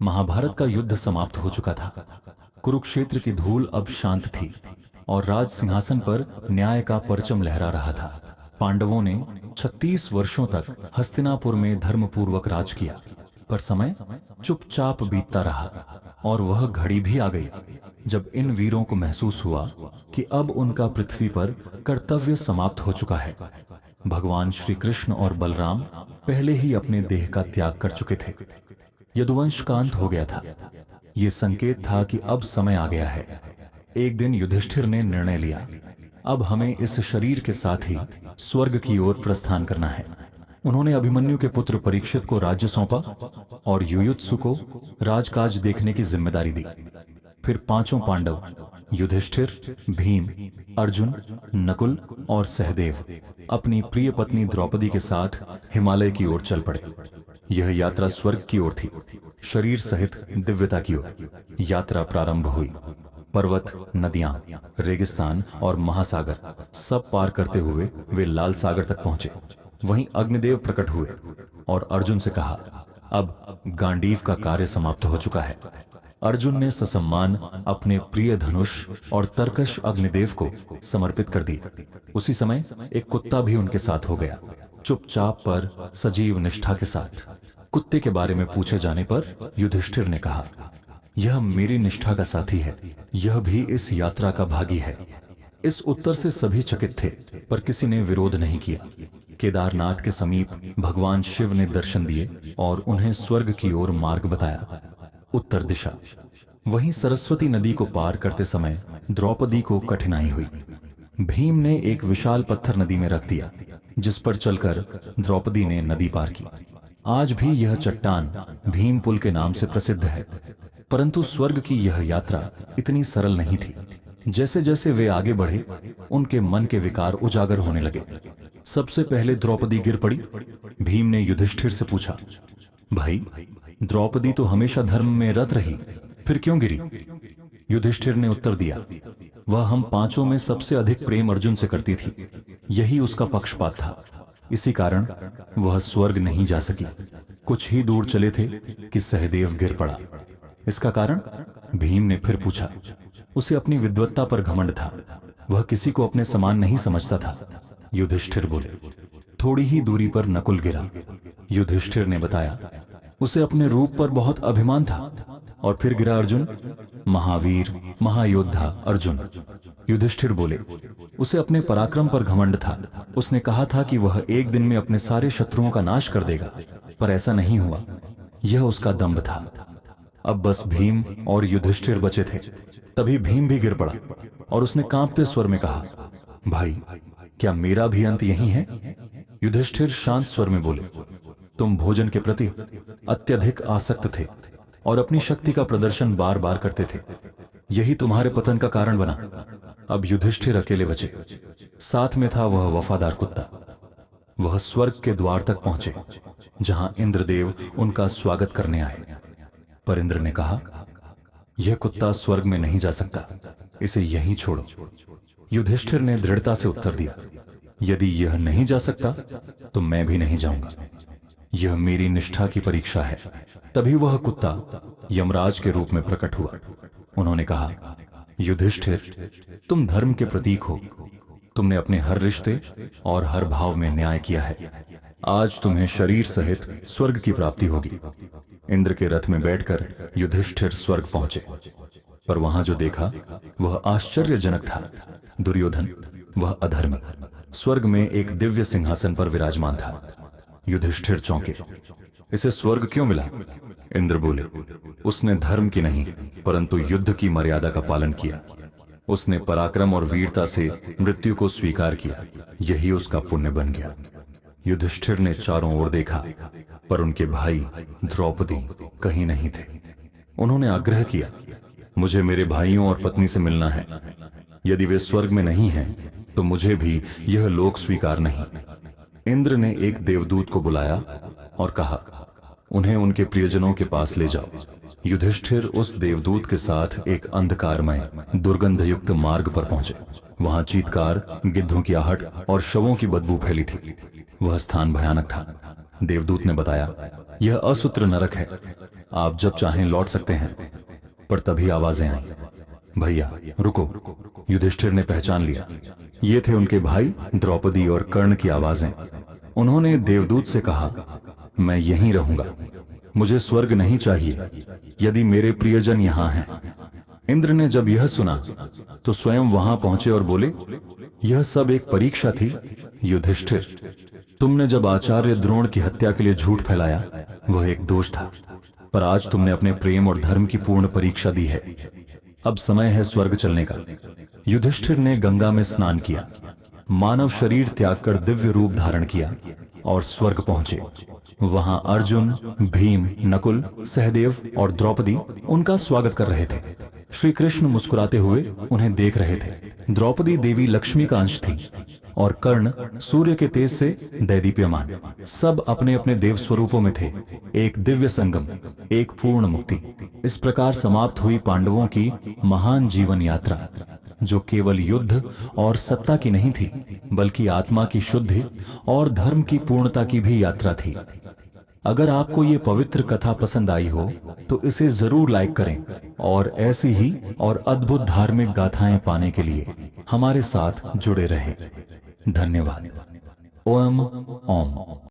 महाभारत का युद्ध समाप्त हो चुका था। कुरुक्षेत्र की धूल अब शांत थी और राज सिंहासन पर न्याय का परचम लहरा रहा था। पांडवों ने 36 वर्षों तक हस्तिनापुर में धर्मपूर्वक राज किया, पर समय चुपचाप बीतता रहा और वह घड़ी भी आ गई जब इन वीरों को महसूस हुआ कि अब उनका पृथ्वी पर कर्तव्य समाप्त हो चुका है। भगवान श्री कृष्ण और बलराम पहले ही अपने देह का त्याग कर चुके थे। यदुवंश का अंत हो गया था। ये संकेत था कि अब समय आ गया है। एक दिन युधिष्ठिर ने निर्णय लिया, अब हमें इस शरीर के साथ ही स्वर्ग की ओर प्रस्थान करना है। उन्होंने अभिमन्यु के पुत्र परीक्षित को राज्य सौंपा और युयुत्सु को राजकाज देखने की जिम्मेदारी दी। फिर पांचों पांडव युधिष्ठिर, भीम, अर्जुन, नकुल और सहदेव अपनी प्रिय पत्नी द्रौपदी के साथ हिमालय की ओर चल पड़े। यह यात्रा स्वर्ग की ओर थी, शरीर सहित दिव्यता की ओर। यात्रा प्रारंभ हुई। पर्वत, नदियां, रेगिस्तान और महासागर सब पार करते हुए वे लाल सागर तक पहुंचे। वहीं अग्निदेव प्रकट हुए और अर्जुन से कहा, अब गांडीव का कार्य समाप्त हो चुका है। अर्जुन ने ससम्मान अपने प्रिय धनुष और तरकश अग्निदेव को समर्पित कर दिया। उसी समय एक कुत्ता भी उनके साथ हो गया, चुपचाप पर सजीव निष्ठा के साथ। कुत्ते के बारे में पूछे जाने पर युधिष्ठिर ने कहा, यह मेरी निष्ठा का साथी है, यह भी इस यात्रा का भागी है। इस उत्तर से सभी चकित थे, पर किसी ने विरोध नहीं किया। केदारनाथ के समीप भगवान शिव ने दर्शन दिए और उन्हें स्वर्ग की ओर मार्ग बताया, उत्तर दिशा। वहीं सरस्वती नदी को पार करते समय द्रौपदी को कठिनाई हुई। भीम ने एक विशाल पत्थर नदी में रख दिया, जिस पर चलकर द्रौपदी ने नदी पार की। आज भी यह चट्टान भीम पुल के नाम से प्रसिद्ध है। परंतु स्वर्ग की यह यात्रा इतनी सरल नहीं थी। जैसे जैसे वे आगे बढ़े, उनके मन के विकार उजागर होने लगे। सबसे पहले द्रौपदी गिर पड़ी। भीम ने युधिष्ठिर से पूछा, भाई, द्रौपदी तो हमेशा धर्म में रत रही, फिर क्यों गिरी? युधिष्ठिर ने उत्तर दिया, वह हम पांचों में सबसे अधिक प्रेम अर्जुन से करती थी। यही उसका पक्षपात था। इसी कारण वह स्वर्ग नहीं जा सकी। कुछ ही दूर चले थे कि सहदेव गिर पड़ा। इसका कारण? भीम ने फिर पूछा। उसे अपनी विद्वत्ता पर घमंड था, वह किसी को अपने समान नहीं समझता था। युधिष्ठिर बोले। थोड़ी ही दूरी पर नकुल गिरा। युधिष्ठिर ने बताया, उसे अपने रूप पर बहुत अभिमान था। और फिर गिरा अर्जुन, महावीर, महायोद्धा अर्जुन। युधिष्ठिर बोले, उसे अपने पराक्रम पर घमंड था। उसने कहा था कि वह एक दिन में अपने सारे शत्रुओं का नाश कर देगा, पर ऐसा नहीं हुआ। यह उसका दंभ था। अब बस भीम और युधिष्ठिर बचे थे। तभी भीम भी गिर पड़ा और उसने कांपते स्वर में कहा, भाई, क्या मेरा भी अंत यही है? युधिष्ठिर शांत स्वर में बोले, तुम भोजन के प्रति अत्यधिक आसक्त थे और अपनी शक्ति का प्रदर्शन बार बार करते थे। यही तुम्हारे पतन का कारण बना। अब युधिष्ठिर अकेले बचे। साथ में था वह वफादार कुत्ता। वह स्वर्ग के द्वार तक पहुंचे, जहां इंद्रदेव उनका स्वागत करने आए। पर इंद्र ने कहा, यह कुत्ता स्वर्ग में नहीं जा सकता, इसे यहीं छोड़ो। युधिष्ठिर ने दृढ़ता से उत्तर दिया, यदि यह नहीं जा सकता तो मैं भी नहीं जाऊंगा। यह मेरी निष्ठा की परीक्षा है। तभी वह कुत्ता यमराज के रूप में प्रकट हुआ। उन्होंने कहा, युधिष्ठिर, तुम धर्म के प्रतीक हो। तुमने अपने हर रिश्ते और हर भाव में न्याय किया है। आज तुम्हें शरीर सहित स्वर्ग की प्राप्ति होगी। इंद्र के रथ में बैठकर युधिष्ठिर स्वर्ग पहुंचे, पर वहां जो देखा वह आश्चर्यजनक था। दुर्योधन, वह अधर्मी, स्वर्ग में एक दिव्य सिंहासन पर विराजमान था। युधिष्ठिर चौंके, इसे स्वर्ग क्यों मिला? इंद्र बोले, उसने धर्म की नहीं परंतु युद्ध की मर्यादा का पालन किया। उसने पराक्रम और वीरता से मृत्यु को स्वीकार किया, यही उसका पुण्य बन गया। युधिष्ठिर ने चारों ओर देखा, पर उनके भाई द्रौपदी कहीं नहीं थे। उन्होंने आग्रह किया, मुझे मेरे भाइयों और पत्नी से मिलना है। यदि वे स्वर्ग में नहीं हैं, तो मुझे भी यह लोक स्वीकार नहीं। इंद्र ने एक देवदूत को बुलाया और कहा, उन्हें उनके प्रियजनों के पास ले जाओ। युधिष्ठिर उस देवदूत के साथ एक अंधकारमय दुर्गंधयुक्त मार्ग पर पहुंचे। वहां चीत्कार, गिद्धों की आहट और शवों की बदबू फैली थी। वह स्थान भयानक था। देवदूत ने बताया, यह असूत्र नरक है, आप जब चाहें लौट सकते हैं। पर तभी आवाजें आई, भैया रुको। युधिष्ठिर ने पहचान लिया, ये थे उनके भाई द्रौपदी और कर्ण की आवाजें। उन्होंने देवदूत से कहा, मैं यहीं रहूंगा, मुझे स्वर्ग नहीं चाहिए यदि मेरे प्रियजन यहां हैं। इंद्र ने जब यह सुना तो स्वयं वहां पहुंचे और बोले, यह सब एक परीक्षा थी। युधिष्ठिर, तुमने जब आचार्य द्रोण की हत्या के लिए झूठ फैलाया, वह एक दोष था, पर आज तुमने अपने प्रेम और धर्म की पूर्ण परीक्षा दी है। अब समय है स्वर्ग चलने का। युधिष्ठिर ने गंगा में स्नान किया, मानव शरीर त्याग कर दिव्य रूप धारण किया और स्वर्ग पहुंचे। वहां अर्जुन, भीम, नकुल, सहदेव और द्रौपदी उनका स्वागत कर रहे थे। श्री कृष्ण मुस्कुराते हुए उन्हें देख रहे थे। द्रौपदी देवी लक्ष्मी का अंश थी और कर्ण सूर्य के तेज से दैदीप्यमान। सब अपने अपने देव स्वरूपों में थे। एक दिव्य संगम, एक पूर्ण मुक्ति। इस प्रकार समाप्त हुई पांडवों की महान जीवन यात्रा, जो केवल युद्ध और सत्ता की नहीं थी, बल्कि आत्मा की शुद्धि और धर्म की पूर्णता की भी यात्रा थी। अगर आपको ये पवित्र कथा पसंद आई हो तो इसे जरूर लाइक करें और ऐसी ही और अद्भुत धार्मिक गाथाएं पाने के लिए हमारे साथ जुड़े रहें। धन्यवाद। ओम ओम।